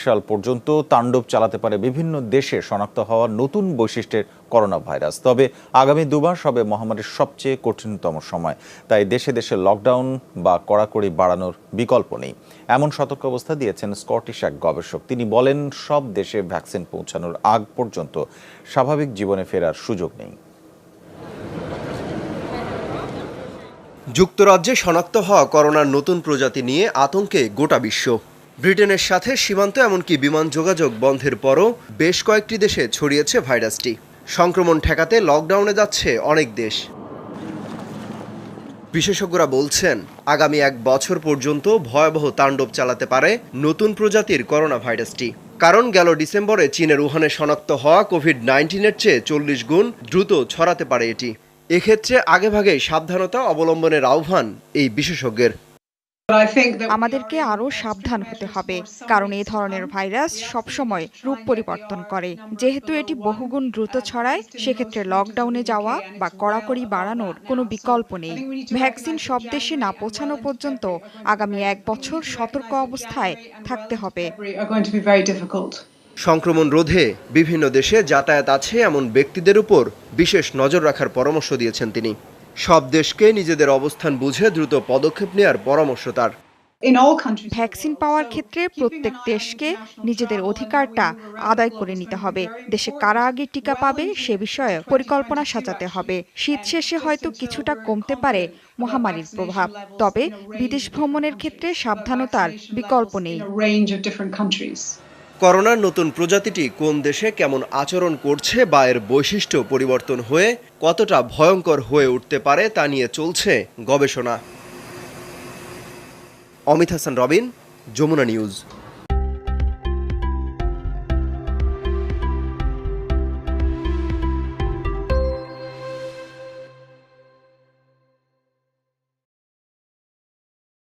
সাল পর্যন্ত তাণ্ডব চালাতে পারে বিভিন্ন দেশে শনাক্ত হওয়া নতুন বৈশিষ্ট্যের করোনা ভাইরাস। তবে আগামী 2 মাস হবে মহামারীর সবচেয়ে কঠিনতম সময়। তাই দেশে দেশে লকডাউন বা কড়াকড়ি বাড়ানোর বিকল্প নেই, এমন সতর্ক অবস্থা দিয়েছেন স্কটিশ এক গবেষক। তিনি বলেন, সব দেশে ভ্যাকসিন পৌঁছানোর আগ পর্যন্ত স্বাভাবিক জীবনে ফেরার সুযোগ নেই। যুক্তরাজ্যে শনাক্ত হওয়া করোনার নতুন প্রজাতি নিয়ে আতঙ্কে গোটা বিশ্ব। ব্রিটেনের সাথে সীমান্ত এমনকি বিমান যোগাযোগ বন্ধের পরও বেশ কয়েকটি দেশে ছড়িয়েছে ভাইরাসটি। সংক্রমণ ঠেকাতে লকডাউনে যাচ্ছে অনেক দেশ। বিশেষজ্ঞরা বলছেন, আগামী 1 বছর পর্যন্ত ভয়াবহ তাণ্ডব চালাতে পারে নতুন প্রজাতির করোনা ভাইরাসটি। কারণ গেল ডিসেম্বরে চীনের উহানে শনাক্ত হওয়া কোভিড-19-এর চেয়ে 40 গুণ দ্রুত ছড়াতে পারে এটি। এক্ষেত্রে আগেভাগেই সাবধানতা অবলম্বনের আহ্বান এই বিশেষজ্ঞের। আমাদেরকে আরও সাবধান হতে হবে, কারণ এই ধরনের ভাইরাস সবসময় রূপ পরিবর্তন করে। যেহেতু এটি বহুগুণ দ্রুত ছড়ায়, সেক্ষেত্রে লকডাউনে যাওয়া বা কড়াকড়ি বাড়ানোর কোনো বিকল্প নেই। ভ্যাকসিন সব দেশে না পৌঁছানো পর্যন্ত আগামী 1 বছর সতর্ক অবস্থায় থাকতে হবে। সংক্রমণ রোধে বিভিন্ন দেশে যাতায়াত আছে এমন ব্যক্তিদের উপর বিশেষ নজর রাখার পরামর্শ দিয়েছেন তিনি। সব দেশকে নিজেদের অবস্থান বুঝে দ্রুত পদক্ষেপ নেওয়ার পরামর্শ তার। ভ্যাকসিন পাওয়ার ক্ষেত্রে প্রত্যেক দেশকে নিজেদের অধিকারটা আদায় করে নিতে হবে। দেশে কারা আগে টিকা পাবে সে বিষয়ে পরিকল্পনা সাজাতে হবে। শীত শেষে হয়তো কিছুটা কমতে পারে মহামারীর প্রভাব, তবে বিদেশ ভ্রমণের ক্ষেত্রে সাবধানতার বিকল্প নেই। করোনার নতুন প্রজাতিটি কোন দেশে কেমন আচরণ করছে বা এর বৈশিষ্ট্য পরিবর্তন হয়ে কতটা ভয়ঙ্কর হয়ে উঠতে পারে তা নিয়ে চলছে গবেষণা। অমিত হাসান রবিন, যমুনা নিউজ।